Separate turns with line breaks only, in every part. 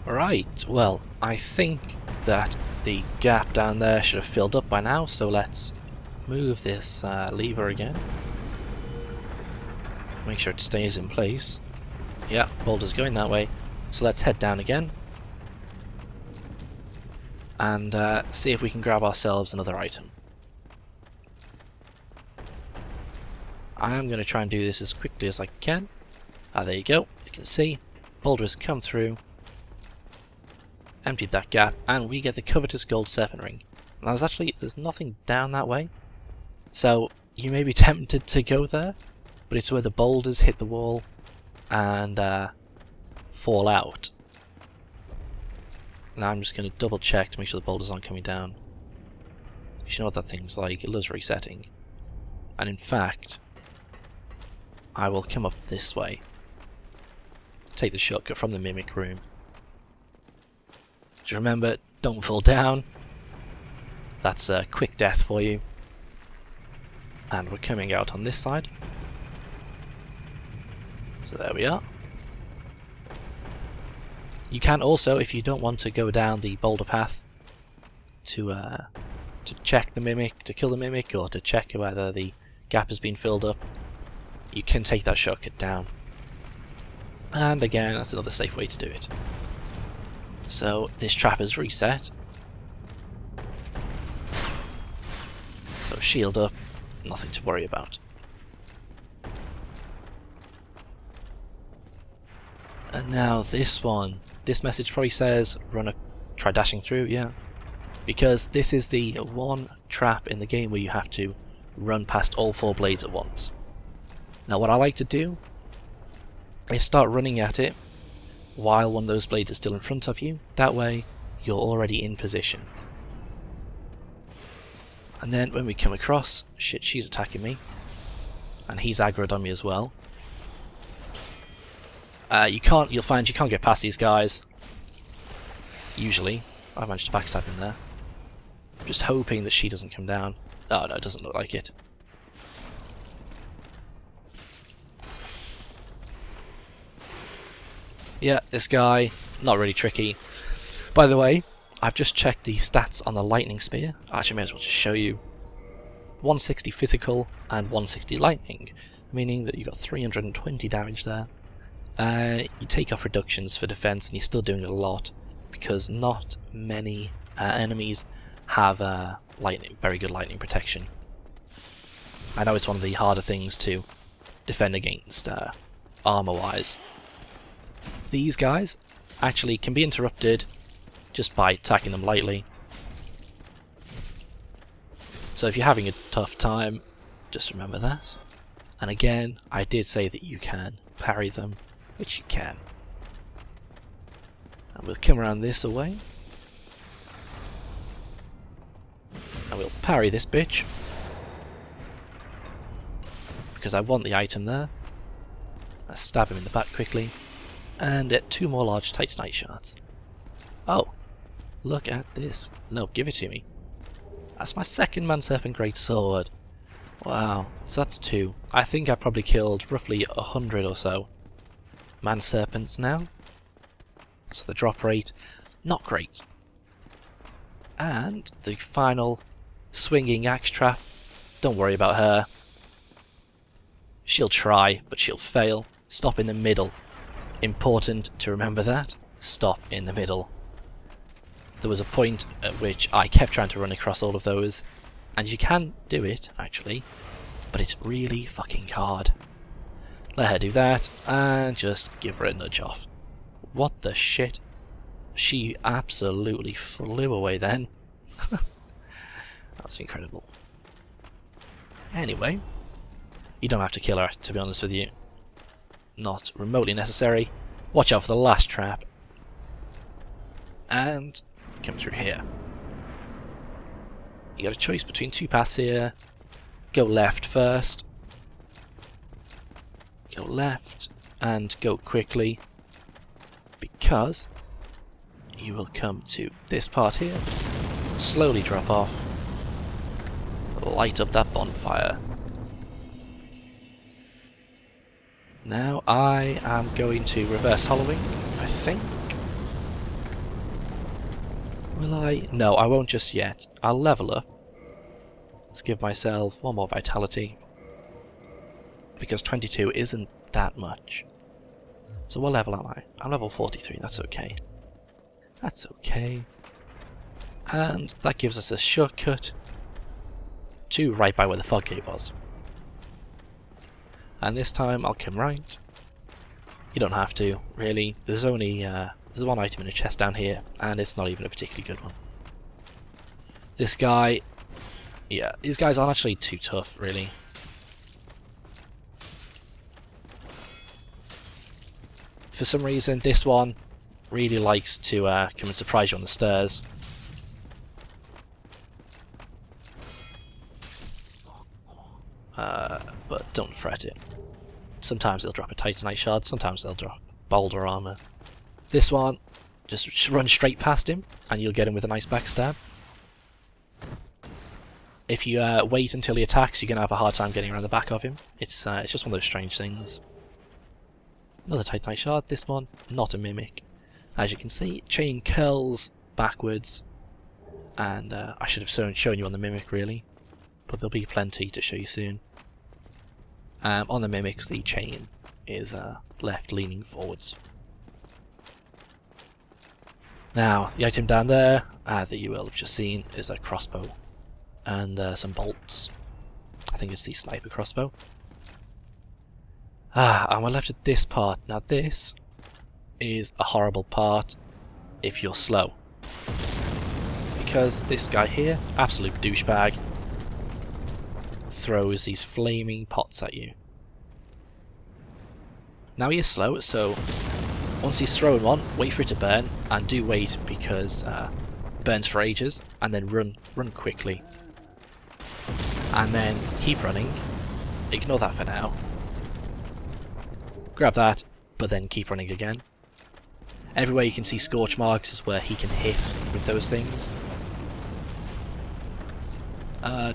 Right, well, I think that the gap down there should have filled up by now, so let's move this lever again. Make sure it stays in place. Yeah, boulder's going that way. So let's head down again. And see if we can grab ourselves another item. I'm going to try and do this as quickly as I can. There you go. You can see boulder has come through, emptied that gap, and we get the covetous gold serpent ring. Now there's nothing down that way, so you may be tempted to go there, but it's where the boulders hit the wall and fall out. Now I'm just going to double check to make sure the boulders aren't coming down. You know what that thing's like, it loves resetting. And in fact, I will come up this way. Take the shortcut from the mimic room. Just remember, don't fall down. That's a quick death for you. And we're coming out on this side. So there we are. You can also, if you don't want to go down the boulder path to check the mimic, to kill the mimic, or to check whether the gap has been filled up, you can take that shortcut down. And again, that's another safe way to do it. So this trap is reset. So shield up, nothing to worry about. And now this one. This message probably says try dashing through, yeah. Because this is the one trap in the game where you have to run past all 4 blades at once. Now what I like to do is start running at it while one of those blades is still in front of you. That way you're already in position. And then when we come across, shit, she's attacking me. And he's aggroed on me as well. You'll find you can't get past these guys. Usually. I managed to backstab him there. Just hoping that she doesn't come down. Oh no, it doesn't look like it. Yeah, this guy, not really tricky. By the way, I've just checked the stats on the lightning spear. I actually may as well just show you. 160 physical and 160 lightning, meaning that you got 320 damage there. You take off reductions for defense and you're still doing a lot, because not many enemies have very good lightning protection. I know it's one of the harder things to defend against armor-wise. These guys actually can be interrupted just by attacking them lightly. So if you're having a tough time, just remember that. And again, I did say that you can parry them, which you can. And we'll come around this way. And we'll parry this bitch. Because I want the item there. I stab him in the back quickly. And get 2 more large titanite shards. Oh, look at this. No, give it to me. That's my second Man Serpent Great Sword. Wow, so that's 2. I think I probably killed roughly 100 or so Man Serpents now. So the drop rate, not great. And the final swinging axe trap, don't worry about her. She'll try, but she'll fail. Stop in the middle. Important to remember that. Stop in the middle. There was a point at which I kept trying to run across all of those, and you can do it, actually, but it's really fucking hard. Let her do that, and just give her a nudge off. What the shit? She absolutely flew away then. That was incredible. Anyway, you don't have to kill her, to be honest with you. Not remotely necessary. Watch out for the last trap. And come through here. You got a choice between 2 paths here. Go left first. Go left and go quickly, because you will come to this part here. Slowly drop off. Light up that bonfire. Now I am going to reverse hollowing, I think. Will I? No, I won't just yet. I'll level up. Let's give myself one more vitality. Because 22 isn't that much. So what level am I? I'm level 43, that's okay. That's okay. And that gives us a shortcut to right by where the fog gate was. And this time I'll come right. You don't have to, really. There's only there's one item in a chest down here, and it's not even a particularly good one. This guy, yeah, these guys aren't actually too tough, really. For some reason, this one really likes to come and surprise you on the stairs. But don't fret it. Sometimes they'll drop a Titanite shard, sometimes they'll drop boulder armor. This one, just run straight past him, and you'll get him with a nice backstab. If you wait until he attacks, you're going to have a hard time getting around the back of him. It's just one of those strange things. Another Titanite shard, this one, not a mimic. As you can see, chain curls backwards, and I should have shown you on the mimic really, but there'll be plenty to show you soon. On the mimics, the chain is left leaning forwards. Now, the item down there that you will have just seen is a crossbow and some bolts. I think it's the sniper crossbow. And we're left at this part. Now this is a horrible part if you're slow. Because this guy here, absolute douchebag, throws these flaming pots at you. Now he is slow, so once he's thrown one, wait for it to burn, and do wait because it burns for ages, and then run quickly. And then keep running, ignore that for now, grab that, but then keep running again. Everywhere you can see scorch marks is where he can hit with those things.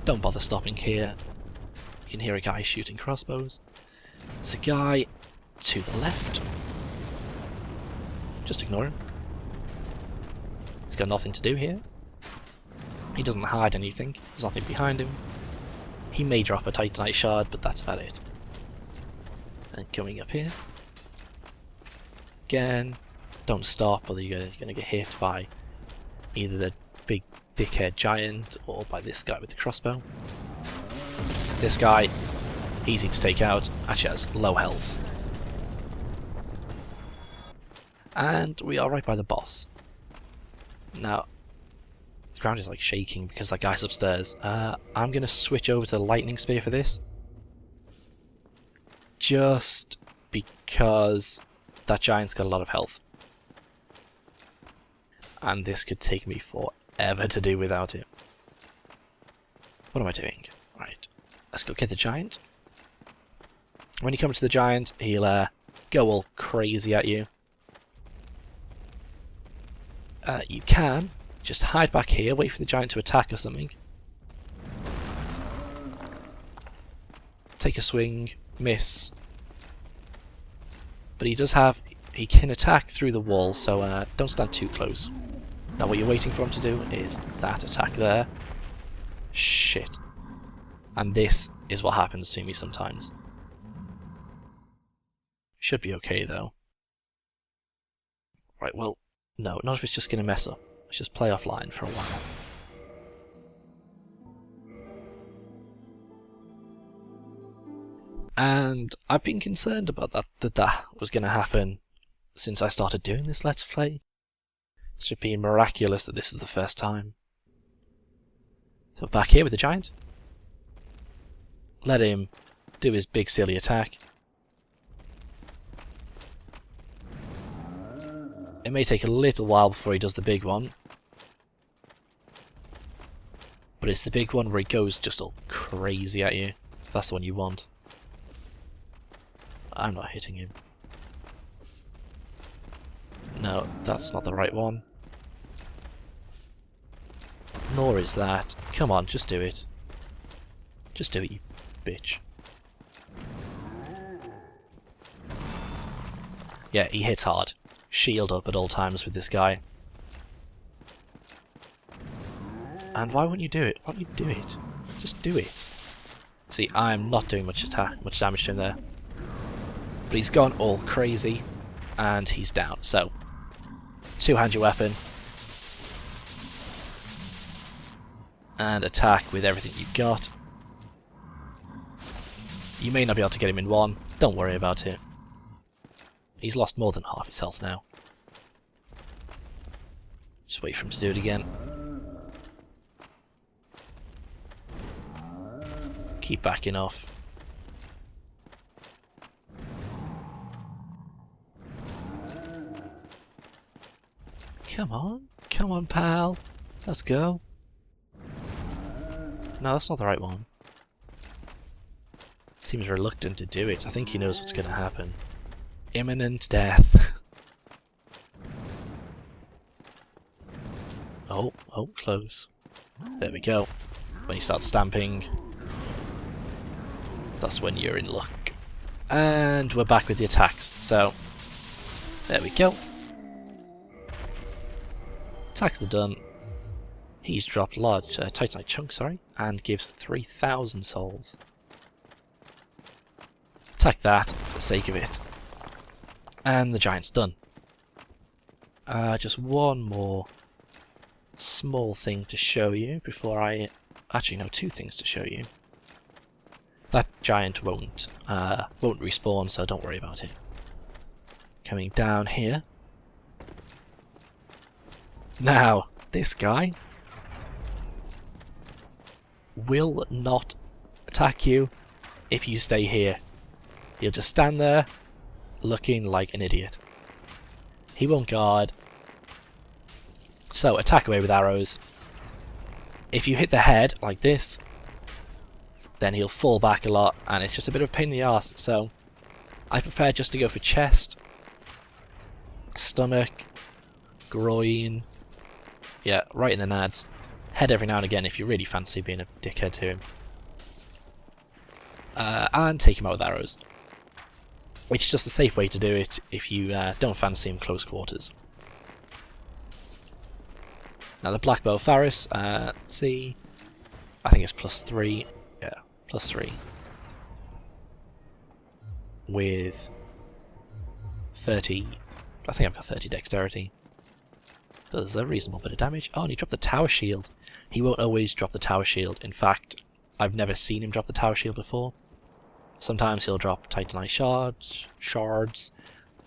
Don't bother stopping here. You can hear a guy shooting crossbows. There's a guy to the left. Just ignore him. He's got nothing to do here. He doesn't hide anything. There's nothing behind him. He may drop a Titanite shard, but that's about it. And coming up here. Again, don't stop or you're going to get hit by either the big dickhead giant or by this guy with the crossbow. This guy, easy to take out, actually has low health. And we are right by the boss. Now, the ground is like shaking because that guy's upstairs. I'm going to switch over to the lightning spear for this. Just because that giant's got a lot of health. And this could take me forever to do without it. What am I doing? Right, let's go get the giant. When you come to the giant, he'll go all crazy at you. You can just hide back here, wait for the giant to attack or something. Take a swing, miss. But he can attack through the wall, so don't stand too close. Now what you're waiting for him to do is that attack there. Shit. And this is what happens to me sometimes. Should be okay though. Right, well, no, not if it's just going to mess up. Let's just play offline for a while. And I've been concerned about that was going to happen since I started doing this Let's Play. It should be miraculous that this is the first time. So back here with the giant. Let him do his big silly attack. It may take a little while before he does the big one. But it's the big one where he goes just all crazy at you. That's the one you want. I'm not hitting him. No, that's not the right one. Nor is that. Come on, just do it. Just do it, you bitch. Yeah, he hits hard. Shield up at all times with this guy. And why wouldn't you do it? Why don't you do it? Just do it. See, I'm not doing much damage to him there. But he's gone all crazy, and he's down. So, two-hand your weapon, and attack with everything you've got. You may not be able to get him in one, don't worry about it. He's lost more than half his health now. Just wait for him to do it again. Keep backing off. Come on pal, let's go. No, that's not the right one. Seems reluctant to do it. I think he knows what's going to happen. Imminent death. Oh, close. There we go. When he starts stamping, that's when you're in luck. And we're back with the attacks. So, there we go. Attacks are done. He's dropped large Titanite chunk, sorry, and gives 3,000 souls. Attack that for the sake of it. And the giant's done. Just one more small thing to show you before I... Actually, no, two things to show you. That giant won't respawn, so don't worry about it. Coming down here. Now, this guy will not attack you if you stay here. He'll just stand there looking like an idiot. He won't guard. So attack away with arrows. If you hit the head like this, then he'll fall back a lot and it's just a bit of a pain in the arse. So I prefer just to go for chest, stomach, groin, yeah, right in the nads. Head every now and again if you really fancy being a dickhead to him. And take him out with arrows. Which is just a safe way to do it if you don't fancy him close quarters. Now the Black Bow Faris, let's see, I think it's +3, yeah, +3. With 30, I think I've got 30 dexterity. Does a reasonable bit of damage. Oh, and he dropped the tower shield. He won't always drop the tower shield. In fact, I've never seen him drop the tower shield before. Sometimes he'll drop Titanite shards.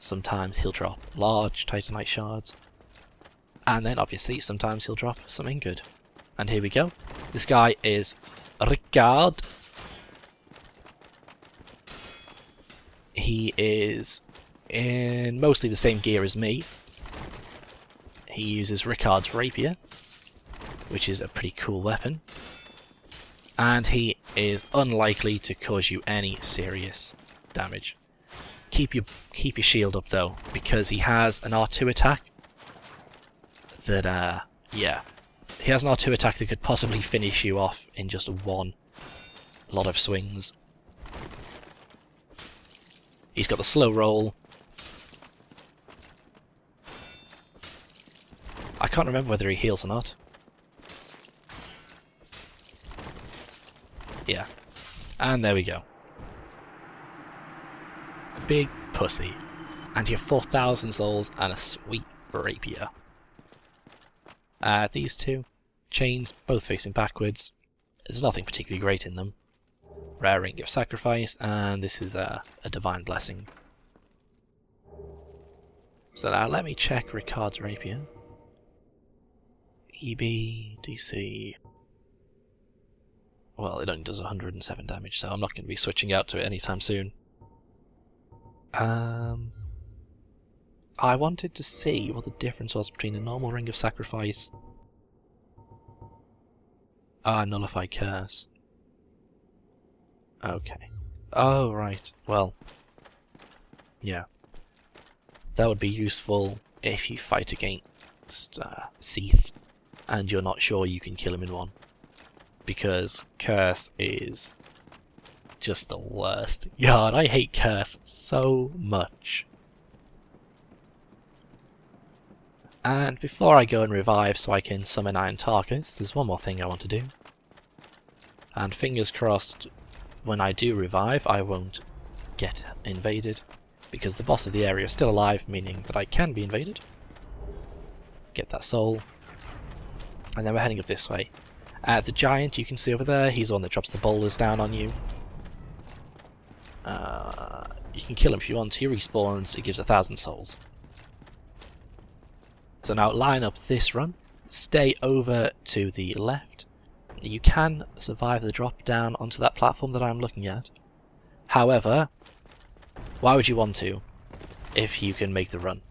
Sometimes he'll drop large Titanite shards. And then obviously sometimes he'll drop something good. And here we go. This guy is Ricard. He is in mostly the same gear as me. He uses Ricard's rapier, which is a pretty cool weapon. And he is unlikely to cause you any serious damage. Keep your shield up though, because he has an R2 attack that, yeah. He has an R2 attack that could possibly finish you off in just one lot of swings. He's got the slow roll. I can't remember whether he heals or not. Yeah. And there we go. Big pussy. And you have 4,000 souls and a sweet rapier. These two chains, both facing backwards. There's nothing particularly great in them. Rare Ring of Sacrifice, and this is a Divine Blessing. So now let me check Ricard's rapier. EB, DC... Well, it only does 107 damage, so I'm not going to be switching out to it anytime soon. I wanted to see what the difference was between a normal Ring of Sacrifice... Nullify Curse. Okay. Oh, right. Well, yeah. That would be useful if you fight against Seath, and you're not sure you can kill him in one. Because Curse is just the worst. God, I hate Curse so much. And before I go and revive so I can summon Iron Tarkus, there's one more thing I want to do. And fingers crossed, when I do revive, I won't get invaded, because the boss of the area is still alive, meaning that I can be invaded. Get that soul. And then we're heading up this way. The giant you can see over there, he's the one that drops the boulders down on you. You can kill him if you want. He respawns, it gives 1,000 souls. So now line up this run, stay over to the left. You can survive the drop down onto that platform that I'm looking at. However, why would you want to if you can make the run?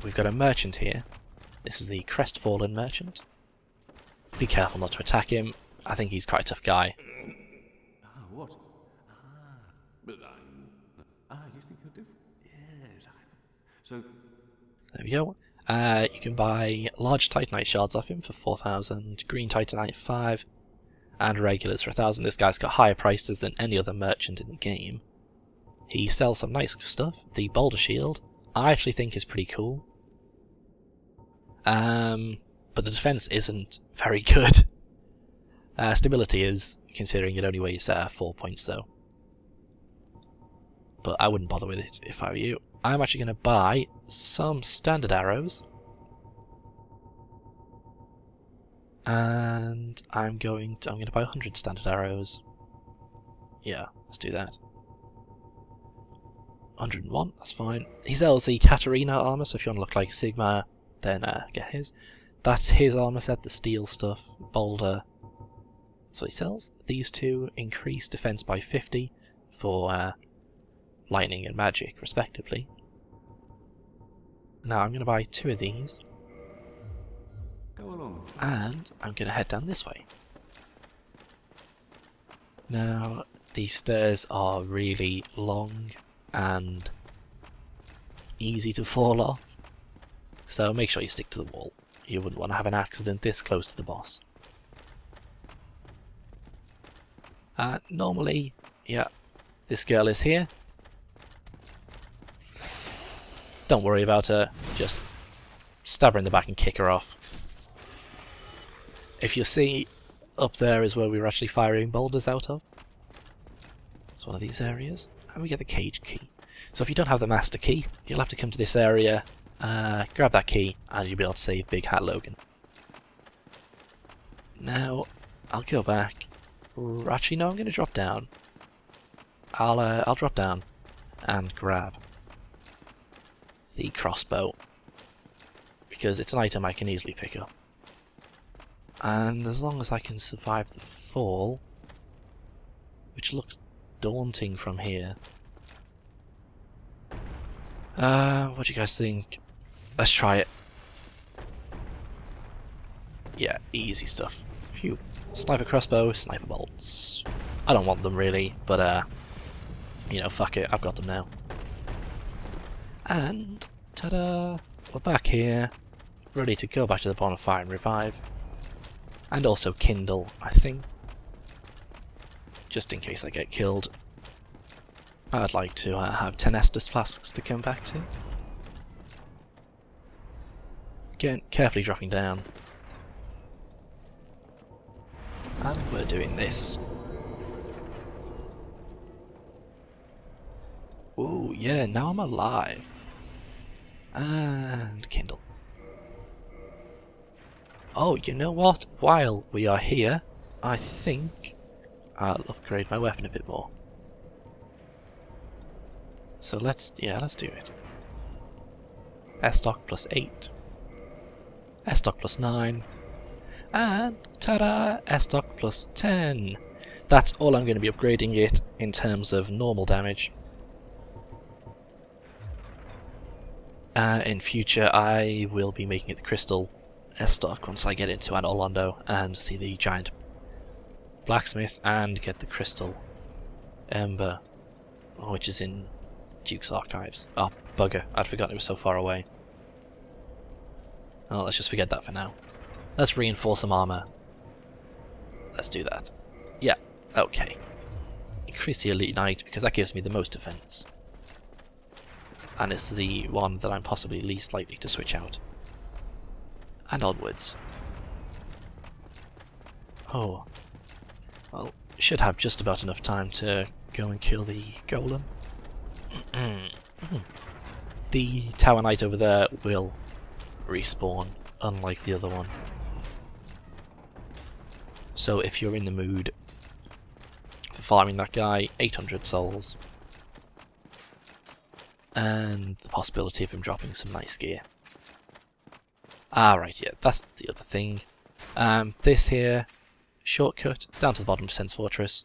We've got a merchant here. This is the Crestfallen merchant. Be careful not to attack him. I think he's quite a tough guy.
What? But you think you're different? Yes, so...
There we go. You can buy large Titanite shards off him for 4,000, green Titanite 5, and regulars for 1,000. This guy's got higher prices than any other merchant in the game. He sells some nice stuff. The Boulder Shield, I actually think is pretty cool. But the defense isn't very good. Stability is, considering it only weighs 4 points though. But I wouldn't bother with it if I were you. I'm actually going to buy some standard arrows. And I'm going to buy 100 standard arrows. Yeah, let's do that. 101, that's fine. He sells the Katarina armor, so if you want to look like Sigma, then get his. That's his armor set, the steel stuff, boulder. That's what he sells. These two increase defense by 50 for lightning and magic, respectively. Now I'm going to buy 2 of these.
Go along.
And I'm going to head down this way. Now, these stairs are really long and easy to fall off, so make sure you stick to the wall. You wouldn't want to have an accident this close to the boss. Normally, yeah, this girl is here. Don't worry about her, just stab her in the back and kick her off. If you see, up there is where we were actually firing boulders out of. It's one of these areas. And we get the cage key. So if you don't have the master key, you'll have to come to this area, grab that key, and you'll be able to save Big Hat Logan. Now, I'll go back. Actually, no, I'm going to drop down. I'll drop down and grab the crossbow, because it's an item I can easily pick up. And as long as I can survive the fall, which looks daunting from here. What do you guys think? Let's try it. Yeah, easy stuff. Phew. Sniper crossbow, sniper bolts. I don't want them really, but you know, fuck it, I've got them now. And ta-da! We're back here, ready to go back to the bonfire and revive. And also kindle, I think. Just in case I get killed. I'd like to have 10 Estus flasks to come back to. Again, carefully dropping down. And we're doing this. Ooh, yeah, now I'm alive. And kindle. Oh, you know what? While we are here, I think I'll upgrade my weapon a bit more. So let's do it. S-stock plus 8. S-stock plus 9. And ta-da! S-stock plus 10. That's all I'm going to be upgrading it in terms of normal damage. In future I will be making it the crystal S-stock once I get into an Orlando and see the giant blacksmith and get the crystal ember, which is in Duke's archives. Oh, bugger, I'd forgotten it was so far away. Oh, let's just forget that for now. Let's reinforce some armor. Let's do that. Yeah, okay. Increase the elite knight because that gives me the most defense. and it's the one that I'm possibly least likely to switch out. And onwards. Oh. Well, should have just about enough time to go and kill the Golem. The Tower Knight over there will respawn, unlike the other one. So if you're in the mood for farming that guy, 800 souls. And the possibility of him dropping some nice gear. Ah, right, yeah, that's the other thing. This here, shortcut down to the bottom of Sense Fortress.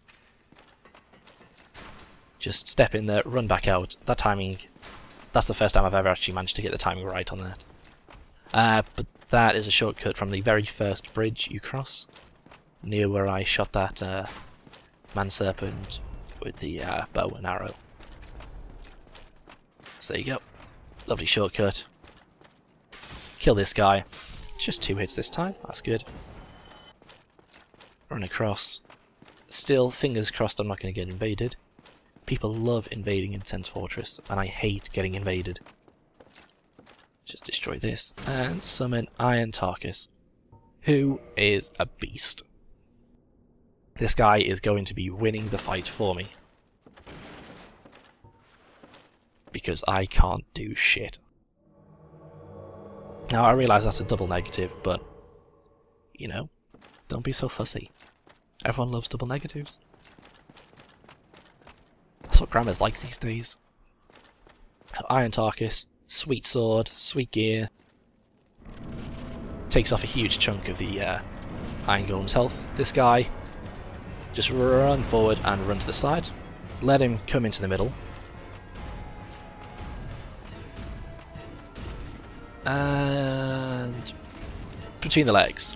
Just step in there, run back out. That timing, that's the first time I've ever actually managed to get the timing right on that. But that is a shortcut from the very first bridge you cross, near where I shot that man-serpent with the bow and arrow. So there you go. Lovely shortcut. Kill this guy. Just 2 hits this time, that's good. Run across. Still, fingers crossed I'm not going to get invaded. People love invading in Sense Fortress, and I hate getting invaded. Just destroy this, and summon Iron Tarkus, who is a beast. This guy is going to be winning the fight for me. Because I can't do shit. Now I realise that's a double negative, but, you know, don't be so fussy. Everyone loves double negatives. That's what Grammar's like these days. Iron Tarkus, sweet sword, sweet gear. Takes off a huge chunk of the Iron Golem's health. This guy, just run forward and run to the side. Let him come into the middle. And between the legs.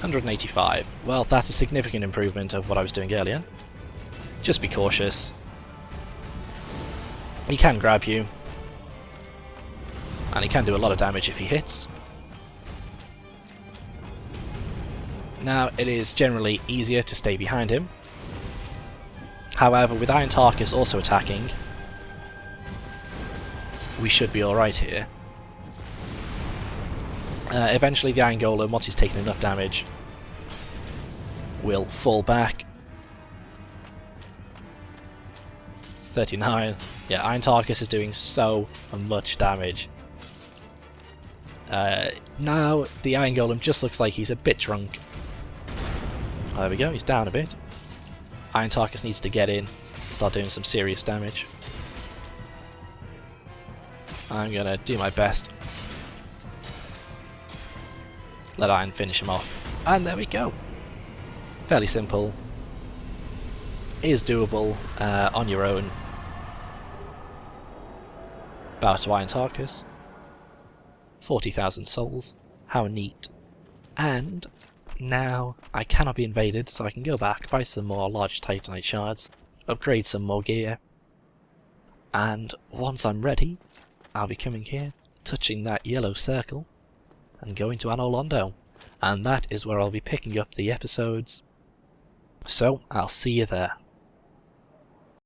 185. Well, that's a significant improvement of what I was doing earlier. Just be cautious. He can grab you. And he can do a lot of damage if he hits. Now, it is generally easier to stay behind him. However, with Iron Tarkus also attacking, we should be alright here. Eventually the Iron Golem, once he's taken enough damage, will fall back. 39. Yeah, Iron Tarkus is doing so much damage. Now the Iron Golem just looks like he's a bit drunk. Oh, there we go, he's down a bit. Iron Tarkus needs to get in, start doing some serious damage. I'm gonna do my best. Let Iron finish him off. And there we go. Fairly simple. Is doable on your own. Bow to Iron Tarkus. 40,000 souls. How neat. And now I cannot be invaded, so I can go back, buy some more large Titanite shards, upgrade some more gear. And once I'm ready, I'll be coming here, touching that yellow circle, and going to Anor Londo. And that is where I'll be picking up the episodes. So, I'll see you there.